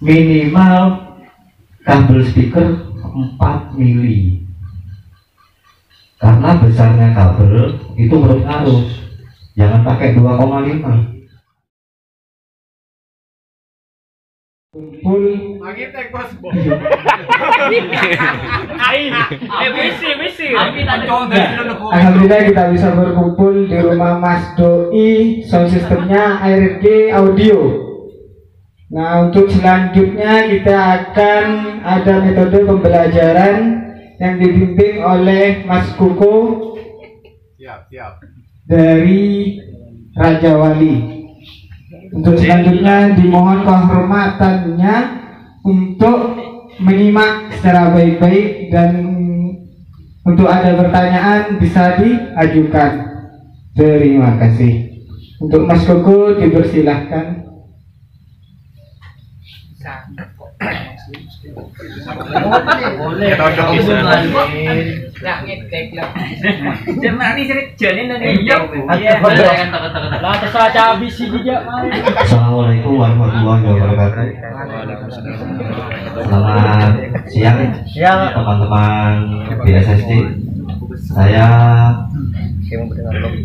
minimal kabel speaker 4 mili, karena besarnya kabel itu berpengaruh. Jangan pakai 2,5. Kumpul alhamdulillah kita bisa berkumpul di rumah Mas Doi, sound systemnya ARG Audio. Nah, untuk selanjutnya kita akan ada metode pembelajaran yang dibimbing oleh Mas Kuko dari Raja Wali. Untuk selanjutnya dimohon kehormatannya untuk menyimak secara baik-baik, dan untuk ada pertanyaan bisa diajukan. Terima kasih. Untuk Mas Koko dipersilahkan. Boleh. Assalamualaikum warahmatullahi wabarakatuh. Selamat siang teman-teman BSSD. Saya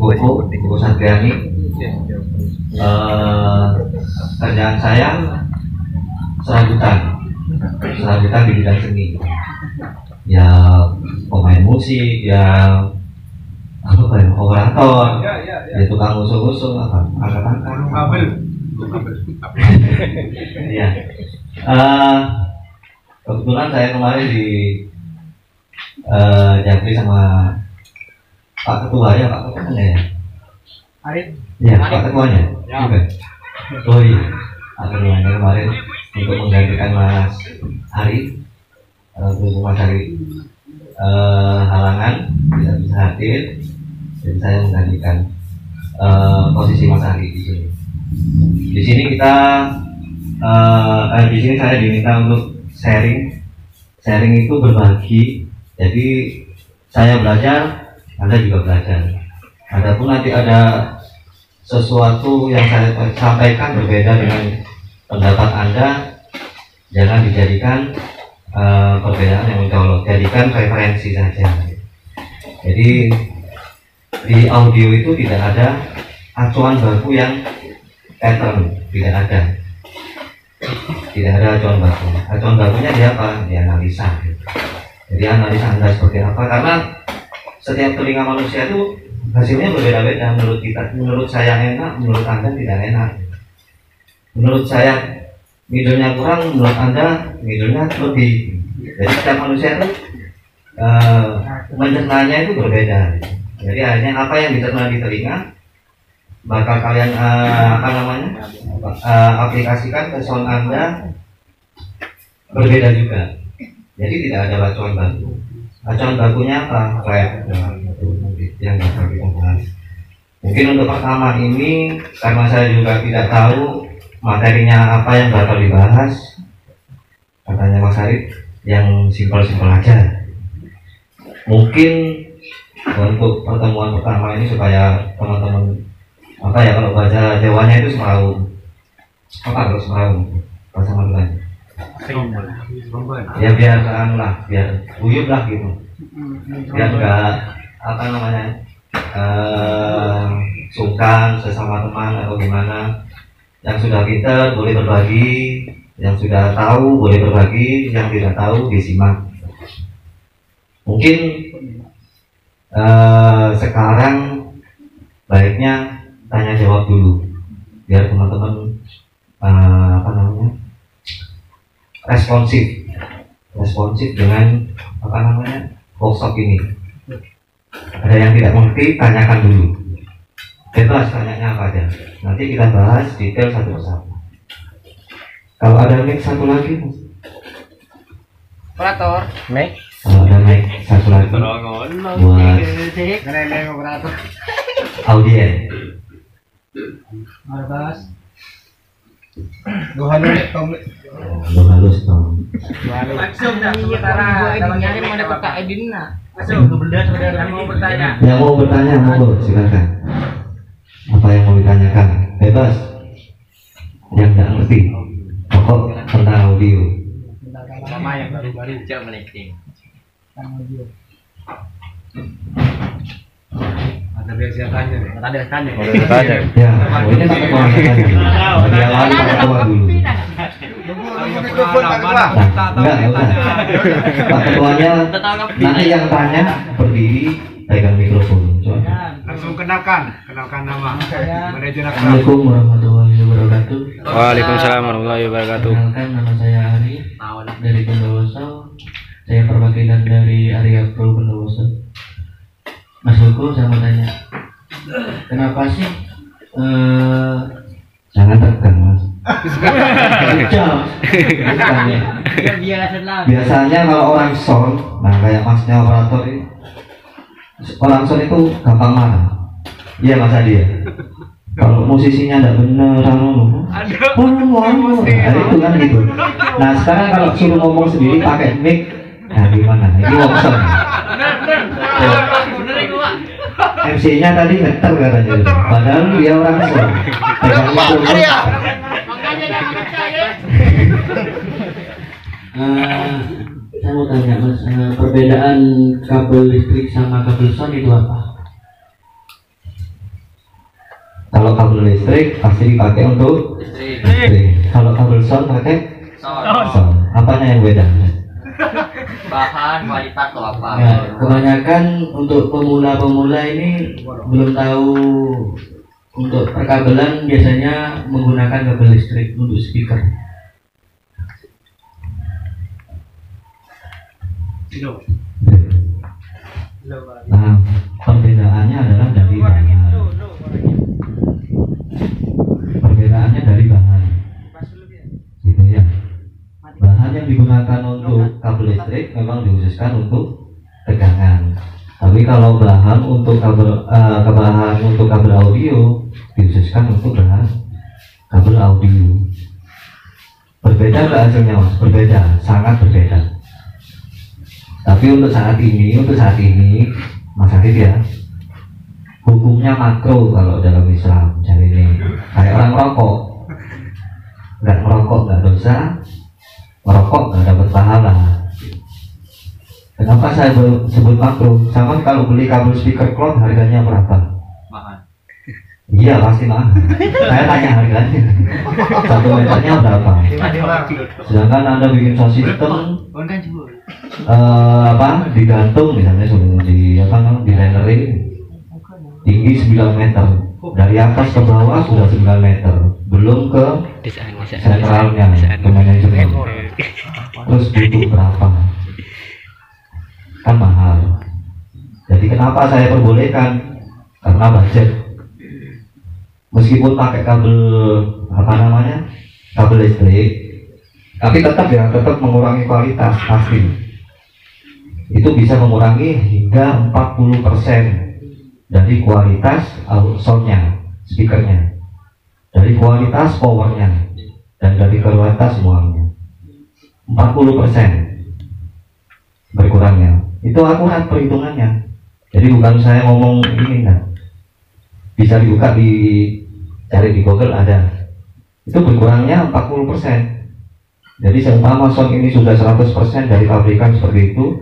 Koko Satriani. Kerjaan saya serabutan di bidang seni, ya pemain musik, ya operator, ya tukang usul-usul, angkat-angkat, ya. Kebetulan saya kemarin di Japri sama Pak Ketua, ya Pak Ketuanya ya, ya Pak Ketuanya, oh iya, Pak Ketuanya kemarin untuk menggantikan Mas Ari, Mas Ari halangan tidak bisa hadir, jadi saya menggantikan posisi Mas Ari di sini. Di sini kita, di sini saya diminta untuk sharing itu berbagi. Jadi saya belajar, Anda juga belajar. Adapun nanti ada sesuatu yang saya sampaikan berbeda dengan pendapat Anda, jangan dijadikan perbedaan yang mencolok, jadikan referensi saja. Jadi di audio itu tidak ada acuan baku yang pattern, tidak ada acuan baku. Acuan bakunya di apa? Di analisa. Jadi analisa Anda seperti apa? Karena setiap telinga manusia itu hasilnya berbeda-beda. Menurut saya enak, menurut Anda tidak enak. Menurut saya midulnya kurang, menurut Anda midulnya lebih. Jadi setiap manusia itu mencernanya itu berbeda. Jadi akhirnya apa yang dicerna di telinga bakal kalian aplikasikan ke sound Anda berbeda juga. Jadi tidak ada acuan baku. Acuan bakunya apa? Yang bakal kita bahas. Mungkin untuk pertama ini, karena saya juga tidak tahu materinya apa yang bakal dibahas, katanya Mas Arif yang simpel-simpel aja. Mungkin untuk pertemuan pertama ini supaya teman-teman kalau bahasa Jawanya itu semau bahasa Maduranya ya biar biar guyup lah gitu, biar enggak sungkan sesama teman atau gimana. Yang sudah pintar boleh berbagi, yang sudah tahu boleh berbagi, yang tidak tahu disimak. Mungkin sekarang baiknya tanya jawab dulu, biar teman-teman responsif dengan workshop ini. Ada yang tidak mengerti, tanyakan dulu. Bebas tanyanya apa aja. Nanti kita bahas detail satu persatu. Kalau ada mic satu lagi, Operator. Mic. Kalau ada mic satu lagi buat audien. Lo halus dong. Langsung dah sementara dalamnya mau dapat Kak Edina. Langsung mau bertanya. Yang mau bertanya monggo silakan. Apa yang mau ditanyakan? Bebas. Yang tidak ngerti, pokok tentang audio. Sama yang baru-baru jam meeting. Ada biasa tanya nih. Ada tanya. Ya, ini tak ketua tanya. Dari awal tak ketua dulu. Enggak usah. Pak ketuanya nanti yang tanya berdiri pegang mikrofon. Langsung kenalkan nama. Manajer Akrab. Assalamualaikum warahmatullahi wabarakatuh. Waalaikumsalam warahmatullahi wabarakatuh. Kenalkan, nama saya Ari dari Bondowoso. Saya perwakilan dari Area Pro Bondowoso. Mas Hugo, saya mau tanya, kenapa sih jangan tegang mas? Biasanya kalau orang sound, nah kayak masnya operator ini, orang sound itu gampang marah. Iya mas Adi ya. Kalau musisinya tidak benar, nah, itu kan gitu. Nah sekarang kalau suruh ngomong sendiri pakai mic, nah gimana? Ini workshop. MC-nya tadi ngeter katanya, padahal dia orang sound. Saya mau tanya mas, perbedaan kabel listrik sama kabel sound itu apa? Kalau kabel listrik pasti dipakai untuk listrik. Kalau kabel sound pakai sound. Apanya yang beda? Bahan, kualitas atau apa? Ya, kebanyakan untuk pemula-pemula ini belum tahu untuk perkabelan biasanya menggunakan kabel listrik untuk speaker. Nah, perbedaannya adalah dari bahan. Perbedaannya dari bahan. Gitu ya. Bahan yang digunakan untuk kabel listrik memang dikhususkan untuk tegangan. Tapi kalau bahan untuk bahan untuk kabel audio dikhususkan untuk bahan kabel audio. Berbeda nggak hasilnya mas? Berbeda, sangat berbeda. Tapi untuk saat ini Mas Arif ya, hukumnya makro kalau dalam Islam. Jadi ini kayak orang merokok, nggak merokok nggak dosa, merokok nggak dapat pahala. Kenapa saya sebut makro? Sama kalau beli kabel speaker cloth harganya berapa? Mahal. Iya pasti mahal. Saya tanya harganya. 1 meternya berapa? Sedangkan Anda bikin sound system digantung misalnya sudah di linerin tinggi 9 meter. Dari atas ke bawah sudah 9 meter. Belum ke sentralnya, ke manajemen. Terus butuh berapa? Kan mahal. Jadi kenapa saya perbolehkan? Karena budget. Meskipun pakai kabel kabel listrik, tapi tetap mengurangi kualitas pasti. Itu bisa mengurangi hingga 40% dari kualitas soundnya, speakernya, dari kualitas powernya, dan dari kualitas semuanya. 40% berkurangnya. Itu akurat perhitungannya. Jadi bukan saya ngomong ini enggak. Bisa dibuka cari di Google ada. Itu berkurangnya 40%. Jadi seumpama sound ini sudah 100% dari pabrikan seperti itu,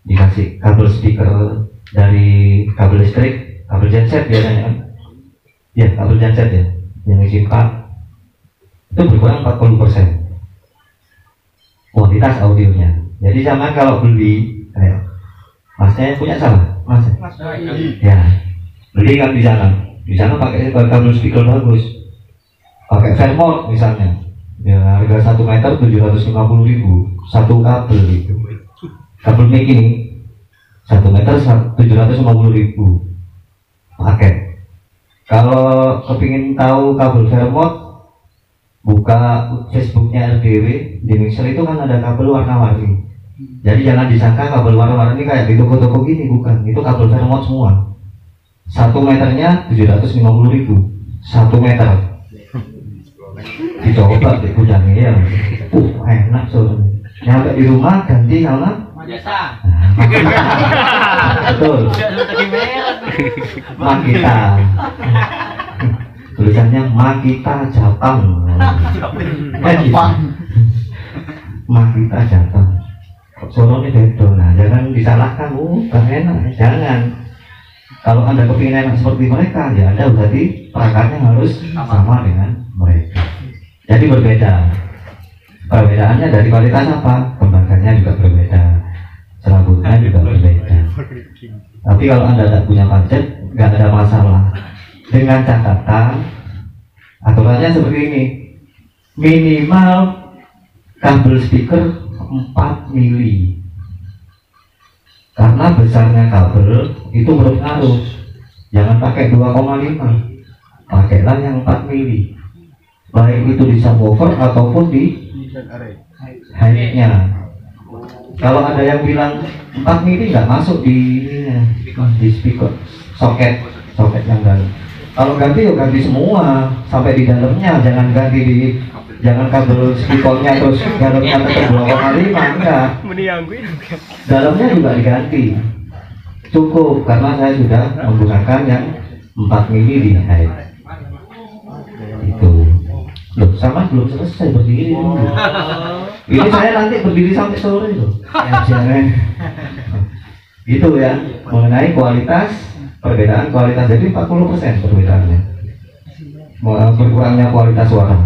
dikasih kabel speaker dari kabel listrik, kabel genset biasanya kan? Ya, kabel genset ya, yang isi 4 itu berkurang 40% kualitas audionya. Jadi zaman kalau beli, masnya punya salah, mas? Ya, beli kan di sana pakai kabel speaker bagus, pakai Fairmont misalnya, ya harga 1 meter 750.000 satu kabel itu. Kabel mic ini 1 meter 750.000 paket. Kalau kepingin tahu kabel Fairmont, buka Facebooknya RDW, di Mixer itu kan ada kabel warna-warni. Jadi jangan disangka kabel warna-warni kayak di toko-toko gini, bukan. Itu kabel Fairmont semua. 1 meternya 750.000 1 meter. Dicoba di gudangnya ya. Enak soalnya. Nyampe di rumah ganti sama Jasa. betul. Makita. Tulisannya Makita Jepang. mah kita jatuh sono ini bedo. Nah jangan disalahkan, gak enak, jangan. Kalau Anda kepingin enak seperti mereka, ya Anda berarti perakarnya harus sama dengan mereka. Jadi berbeda. Perbedaannya dari kualitas apa? Kembangkannya juga berbeda, serabutnya juga berbeda. Tapi kalau Anda tidak punya budget, nggak ada masalah. Dengan catatan, aturannya seperti ini: minimal kabel speaker 4 mili. Karena besarnya kabel itu berpengaruh. Jangan pakai 2,5, pakailah yang 4 mili. Baik itu di subwoofer ataupun di high-nya. Kalau ada yang bilang 4 mili nggak masuk di speaker, soket yang dalam. Kalau ganti ya ganti semua sampai di dalamnya, jangan ganti jangan kabel speakernya terus dalamnya tetap 2,5, enggak. Dalamnya juga diganti. Cukup karena saya sudah menggunakan yang 4 mili di high. Itu. Loh, sama belum selesai berdiri dulu. Ini saya nanti berdiri sampai sore loh. Itu ya, mengenai kualitas, perbedaan kualitas. Jadi 40% perbedaannya. Berkurangnya kualitas suara.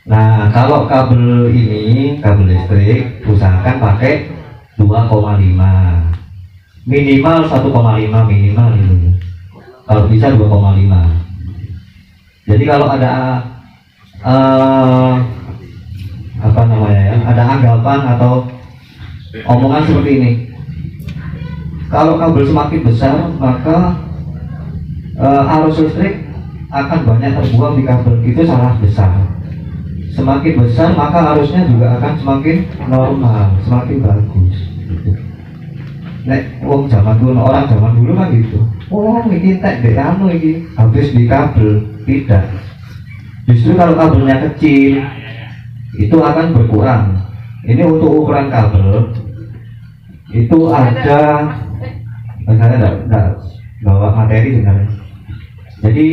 Nah, kalau kabel ini, kabel listrik, usahakan pakai 2,5. Minimal 1,5 minimal itu. Kalau bisa 2,5. Jadi kalau ada apa namanya ya, ada anggapan atau omongan seperti ini, kalau kabel semakin besar maka arus listrik akan banyak terbuang di kabel, itu salah besar. Semakin besar maka arusnya juga akan semakin normal, semakin bagus. Nek wong zaman dulu, orang zaman dulu kan gitu. Oh, ini tek dek anu ini habis di kabel. Tidak. Justru kalau kabelnya kecil itu akan berkurang. Ini untuk ukuran kabel itu ada, saya tidak bawa materi sebenarnya. Jadi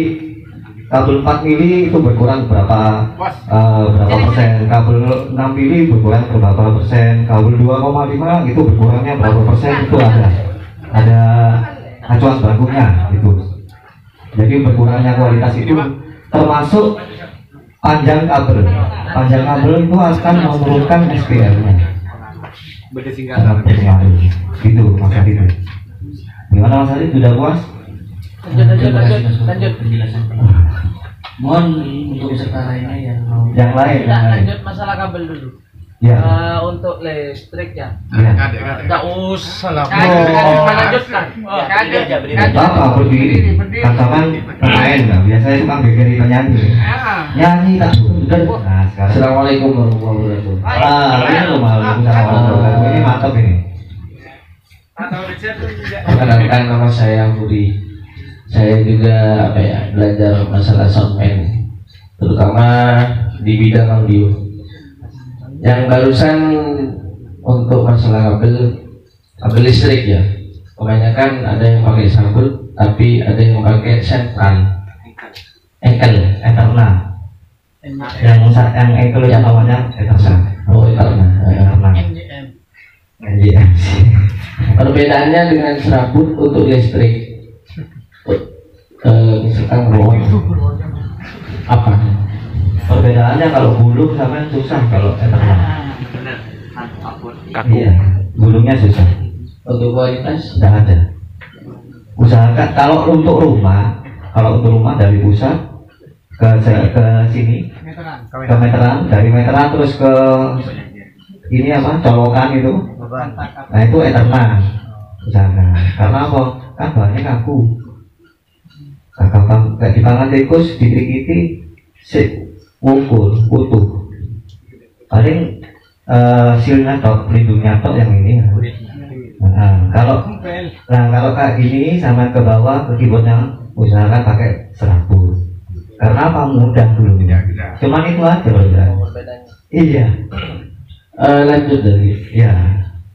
kabel 4 mili itu berkurang berapa persen, kabel 6 mili berkurang berapa persen, kabel 2,5 itu berkurangnya berapa persen, itu ada acuan bakunya itu. Jadi berkurangnya kualitas itu termasuk panjang kabel. Panjang kabel itu akan menurunkan SPR-nya. Sangat berpengaruh. Gitu Mas Adi. Gimana Mas Adi, sudah puas? Lanjut. Mohon untuk sekarang ini yang lain. Lanjut masalah kabel dulu. Ya. Untuk listrik ya. Enggak usah lah. Melanjutkan. Bapak berdiri. Katakan pemain lah. Biasanya tukang gegeri penyanyi. Nyanyi tak bener. Nah, sekarang. Assalamualaikum warahmatullahi wabarakatuh. Waalaikumsalam warahmatullahi wabarakatuh. Ini mantap ini. Perkenalkan, nama saya Budi. Saya juga belajar masalah soundman, terutama di bidang audio. Yang barusan untuk masalah kabel listrik ya, kebanyakan ada yang pakai sabut, tapi ada yang pakai sentral, Eterna. Yang itu yang namanya Eterna. Oh, Eterna. NJM. Perbedaannya dengan serabut untuk listrik, misalkan apa? Perbedaannya kalau gulung sama susah kalau Eterna. Kaku. Iya, gulungnya susah. Untuk kualitas Tidak ada. Usahakan kalau untuk rumah dari pusat ke sini, ke meteran, dari meteran terus ke ini apa, colokan itu. Nah itu Eterna. Usahakan. Karena apa? Kan bahannya kaku. Kayak di tangan tikus ditrikiti sip. Ukur, utuh. Paling silnya tok, pelindungnya tok yang ini. Kalau kayak gini sama ke bawah ke keyboardnya usahakan pakai serabut. Karena apa, mudah dulu. Cuman itu aja perbedaan. Iya. Lanjut dari. Ya.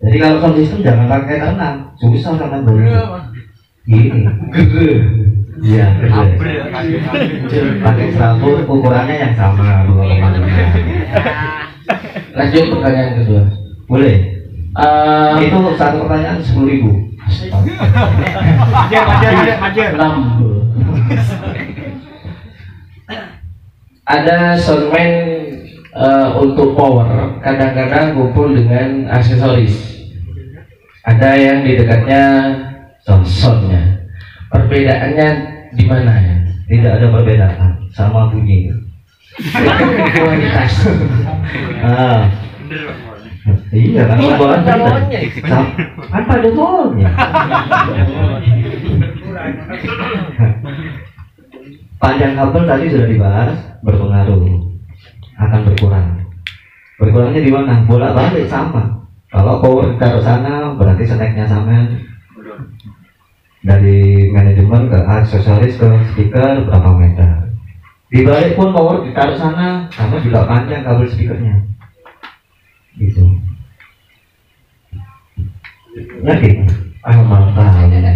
Jadi kalau sound system jangan pakai tenang, susah karena bunyi. Gini. Iya, pakai serabut ukurannya yang sama 2,5. Lanjut pertanyaan kedua. Boleh. Itu satu pertanyaan 10.000. Majer. 60. Ada soundman untuk power kadang-kadang kumpul dengan aksesoris. Ada yang di dekatnya soundnya. Perbedaannya di mana ya? Tidak ada perbedaan, sama bunyi. Kualitas. Iya kan pembawaannya kan pada bolnya. Panjang kabel tadi sudah dibahas, berpengaruh, akan berkurang. Berkurangnya di mana? Bolak-balik sama. Kalau power ditaruh sana berarti snacknya sama. Dari manajemen ke aksesoris ke speaker berapa meter. Dibalik pun power ditaruh sana sama juga panjang kabel speakernya. Gitu. Yakin?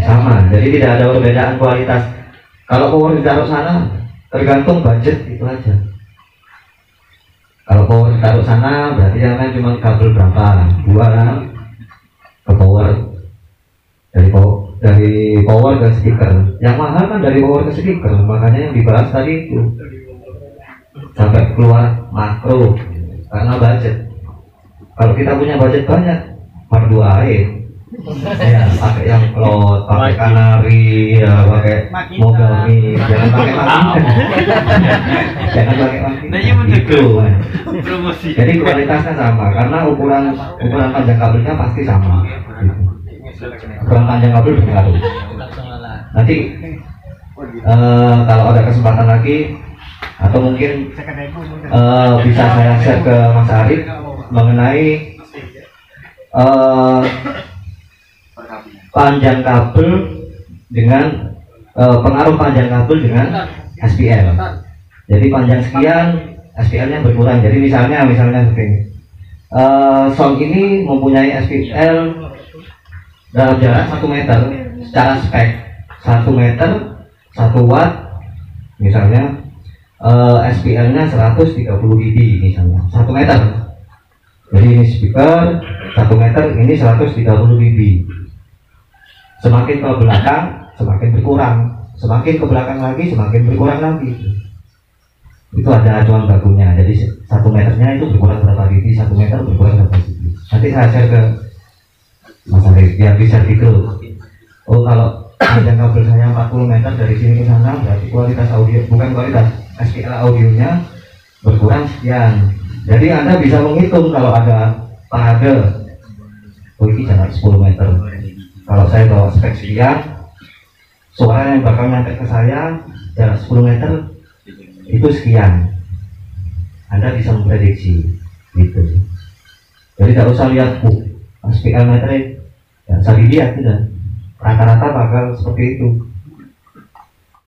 Sama. Jadi tidak ada perbedaan kualitas. Kalau power ditaruh sana tergantung budget itu aja. Kalau power ditaruh sana berarti jangan cuma kabel berapa, 2 ke power dari power ke speaker. Yang mahal kan dari power ke speaker, makanya yang dibahas tadi itu sampai keluar makro karena budget. Kalau kita punya budget banyak, merdu air, ya pakai yang cloud, pakai kanari, ya pakai mogami, jangan pakai maki, jangan pakai maki. Itu. Jadi kualitasnya sama, karena ukuran panjang kabelnya pasti sama. Gitu. Ukuran panjang kabel berpengaruh. Nanti kalau ada kesempatan lagi, atau mungkin bisa saya share ke Mas Arif mengenai panjang kabel dengan pengaruh panjang kabel dengan SPL. Jadi panjang sekian, SPL-nya berkurang. Jadi misalnya seperti ini. Sound ini mempunyai SPL dalam jarak 1 meter secara spek 1 meter 1 watt misalnya. SPL-nya 130 dB misalnya 1 meter. Jadi ini speaker 1 meter, ini 130 dB. Semakin ke belakang semakin berkurang, semakin ke belakang lagi semakin berkurang lagi. Itu ada acuan bakunya. Jadi 1 meternya itu berkurang berapa dB, 1 meter berkurang berapa dB. Nanti saya share ke Mas Arif biar bisa gitu. Oh kalau panjang kabel saya 40 meter dari sini ke sana berarti kualitas audio, bukan kualitas, SPL audionya berkurang sekian. Jadi Anda bisa menghitung kalau ada parade, oh ini jarak 10 meter. Kalau saya bawa spek sekian, suara yang bakal nyampe ke saya jarak 10 meter itu sekian. Anda bisa memprediksi gitu. Jadi tidak usah lihat SPL meternya, tidak usah dilihat, tidak. Rata-rata bakal seperti itu.